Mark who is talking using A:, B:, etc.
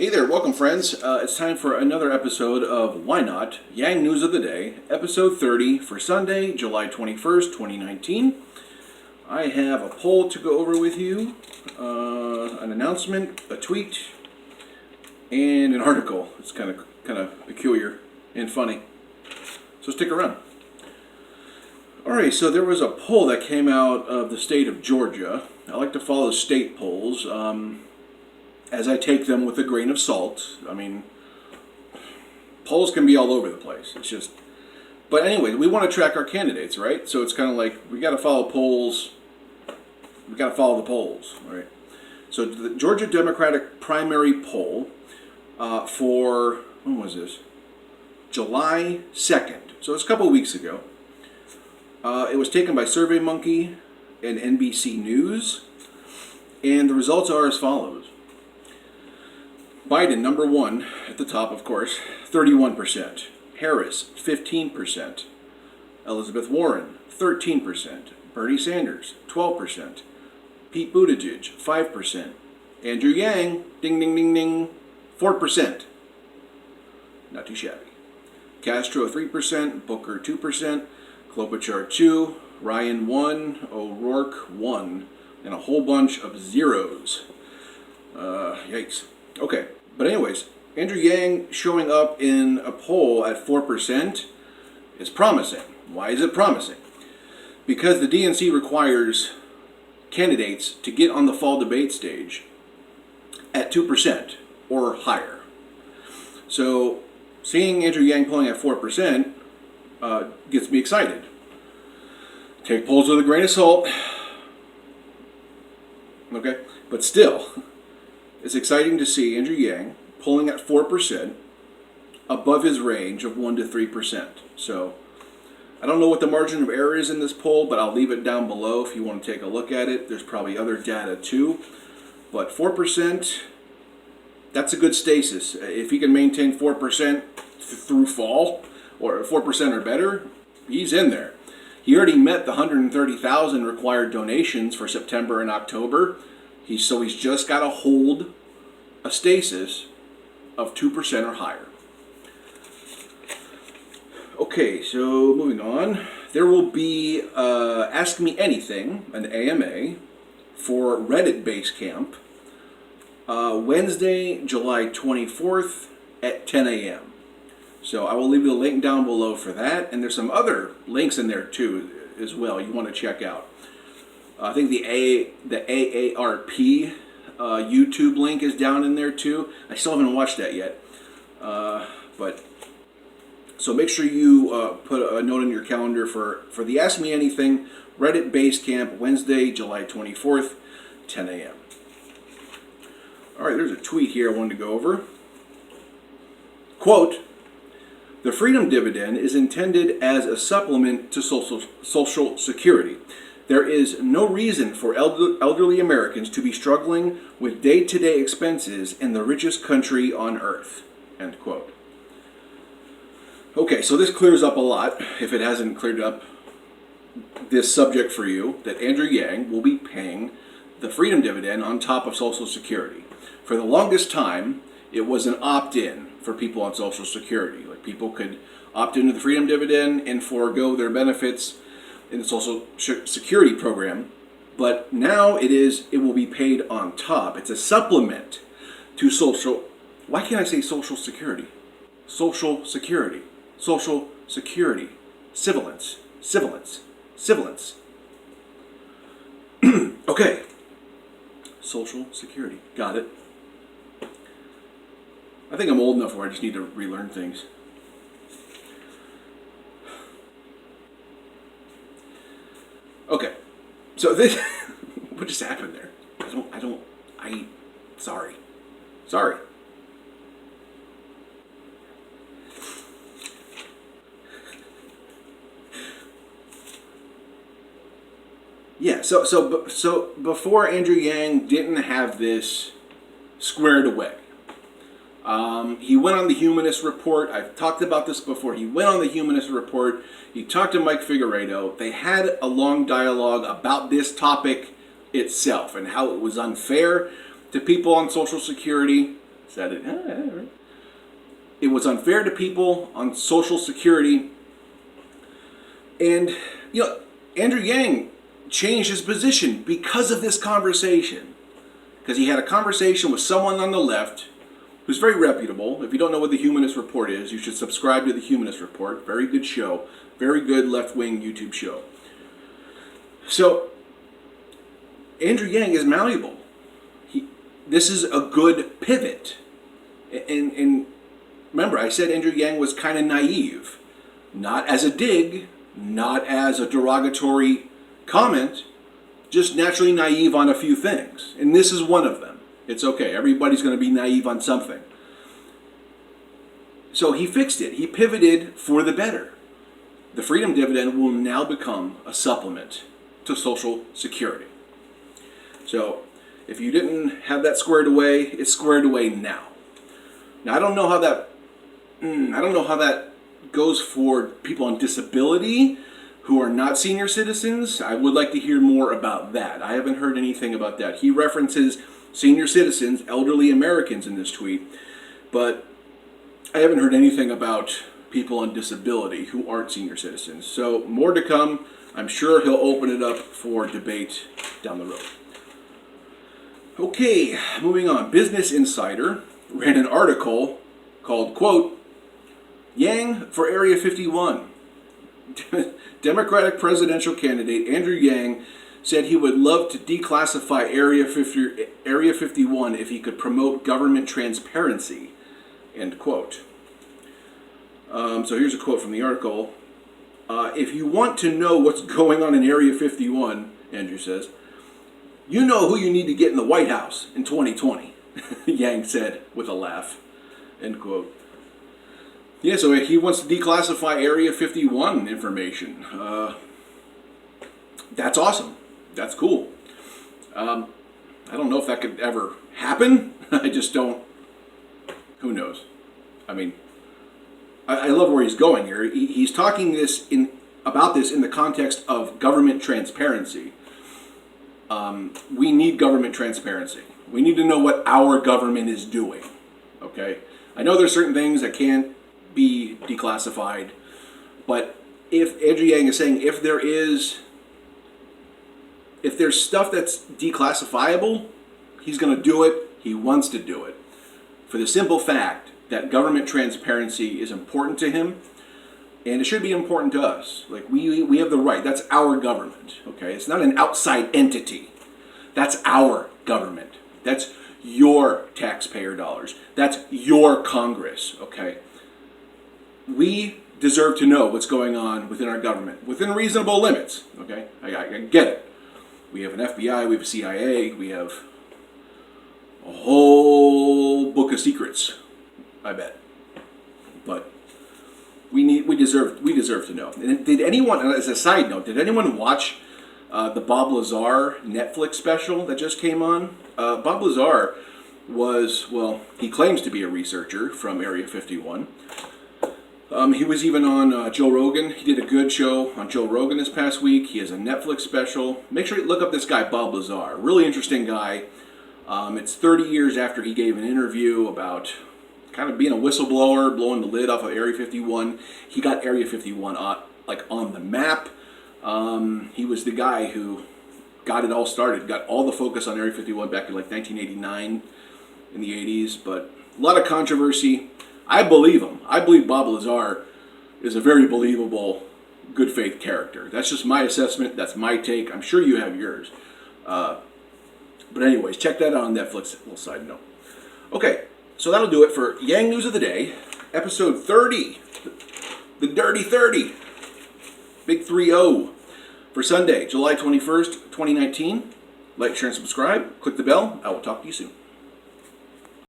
A: Hey there, welcome friends. It's time for another episode of Why Not? Yang News of the Day, episode 30 for Sunday, July 21st, 2019. I have a poll to go over with you, an announcement, a tweet, and an article. It's kind of peculiar and funny. So stick around. Alright, so there was a poll that came out of the state of Georgia. I like to follow state polls. As I take them with a grain of salt. I mean, polls can be all over the place. It's just, but anyway, we want to track our candidates, right? So it's kind of like we got to follow polls. We got to follow the polls, right? So the Georgia Democratic primary poll for when was this? July 2nd. So it's a couple of weeks ago. It was taken by SurveyMonkey and NBC News, and the results are as follows. Biden, number one, at the top, of course, 31%. Harris, 15%. Elizabeth Warren, 13%. Bernie Sanders, 12%. Pete Buttigieg, 5%. Andrew Yang, ding, ding, ding, ding, 4%. Not too shabby. Castro, 3%. Booker, 2%. Klobuchar, 2%. Ryan, 1%. O'Rourke, 1%. And a whole bunch of zeros. Yikes. Okay. But anyways, Andrew Yang showing up in a poll at 4% is promising. Why is it promising? Because the DNC requires candidates to get on the fall debate stage at 2% or higher. So seeing Andrew Yang polling at 4% gets me excited. Take polls with a grain of salt. Okay? But still, it's exciting to see Andrew Yang polling at 4% above his range of 1 to 3%. So I don't know what the margin of error is in this poll, but I'll leave it down below if you want to take a look at it. There's probably other data too. But 4%, that's a good stasis. If he can maintain 4% through fall, or 4% or better, he's in there. He already met the 130,000 required donations for September and October. He's just got to hold a stasis of 2% or higher. Okay, so moving on. There will be Ask Me Anything, an AMA, for Reddit Basecamp, Wednesday, July 24th at 10 a.m. So I will leave the link down below for that, and there's some other links in there too as well you want to check out. I think the AARP YouTube link is down in there too. I still haven't watched that yet. But so make sure you put a note in your calendar for the Ask Me Anything Reddit Basecamp Wednesday, July 24th, 10 a.m. All right, there's a tweet here I wanted to go over. Quote, "The Freedom Dividend is intended as a supplement to Social Security. There is no reason for elderly Americans to be struggling with day-to-day expenses in the richest country on earth." End quote. Okay, so this clears up a lot, if it hasn't cleared up this subject for you, that Andrew Yang will be paying the Freedom Dividend on top of Social Security. For the longest time, it was an opt-in for people on Social Security. Like, people could opt into the Freedom Dividend and forego their benefits in the Social Security program, but now it will be paid on top. It's a supplement to why can't I say Social Security? Social Security. Social Security. Sibilance. Okay. Social Security. Got it. I think I'm old enough where I just need to relearn things. Okay, so this, what just happened there? Sorry. Yeah, so before Andrew Yang didn't have this squared away. He went on the Humanist Report. I've talked about this before. He went on the Humanist Report. He talked to Mike Figueredo. They had a long dialogue about this topic itself and how it was unfair to people on Social Security Said it. Right. It was unfair to people on Social Security. And, Andrew Yang changed his position because of this conversation. Because he had a conversation with someone on the left who's very reputable. If you don't know what the Humanist Report is, you should subscribe to the Humanist Report. Very good show. Very good left-wing YouTube show. So, Andrew Yang is malleable. This is a good pivot. And remember, I said Andrew Yang was kind of naive. Not as a dig, not as a derogatory comment, just naturally naive on a few things. And this is one of them. It's okay. Everybody's going to be naive on something. So he fixed it. He pivoted for the better. The Freedom Dividend will now become a supplement to Social Security. So if you didn't have that squared away, it's squared away now. Now I don't know how that goes for people on disability who are not senior citizens. I would like to hear more about that. I haven't heard anything about that. He references senior citizens, elderly Americans in this tweet, but I haven't heard anything about people on disability who aren't senior citizens. So more to come. I'm sure he'll open it up for debate down the road. Okay, moving on. Business Insider ran an article called, quote, Yang for Area 51. Democratic presidential candidate Andrew Yang said he would love to declassify Area 51 if he could promote government transparency, end quote. So here's a quote from the article. If you want to know what's going on in Area 51, Andrew says, you know who you need to get in the White House in 2020, Yang said with a laugh, end quote. Yeah, so he wants to declassify Area 51 information. That's awesome. That's cool. I don't know if that could ever happen. I just don't. Who knows? I mean, I love where he's going here. He's talking about this in the context of government transparency. We need government transparency. We need to know what our government is doing. Okay? I know there's certain things that can't be declassified, but if Andrew Yang is saying if there's stuff that's declassifiable, he's going to do it. He wants to do it for the simple fact that government transparency is important to him, and it should be important to us. Like we have the right. That's our government. Okay, it's not an outside entity. That's our government. That's your taxpayer dollars. That's your Congress. Okay. We deserve to know what's going on within our government, within reasonable limits, okay? I get it. We have an FBI, we have a CIA, we have a whole book of secrets, I bet. But we deserve to know. And did anyone, as a side note, did anyone watch the Bob Lazar Netflix special that just came on? Bob Lazar he claims to be a researcher from Area 51. He was even on Joe Rogan. He did a good show on Joe Rogan this past week. He has a Netflix special. Make sure you look up this guy, Bob Lazar. Really interesting guy. It's 30 years after he gave an interview about kind of being a whistleblower, blowing the lid off of Area 51. He got Area 51 on the map. He was the guy who got it all started, got all the focus on Area 51 back in 1989 in the 80s. But a lot of controversy. I believe him. I believe Bob Lazar is a very believable, good faith character. That's just my assessment. That's my take. I'm sure you have yours. But anyways, check that out on Netflix. A little side note. Okay, so that'll do it for Yang News of the Day, episode 30, the Dirty 30, Big 3-0 for Sunday, July 21st, 2019. Like, share, and subscribe. Click the bell. I will talk to you soon.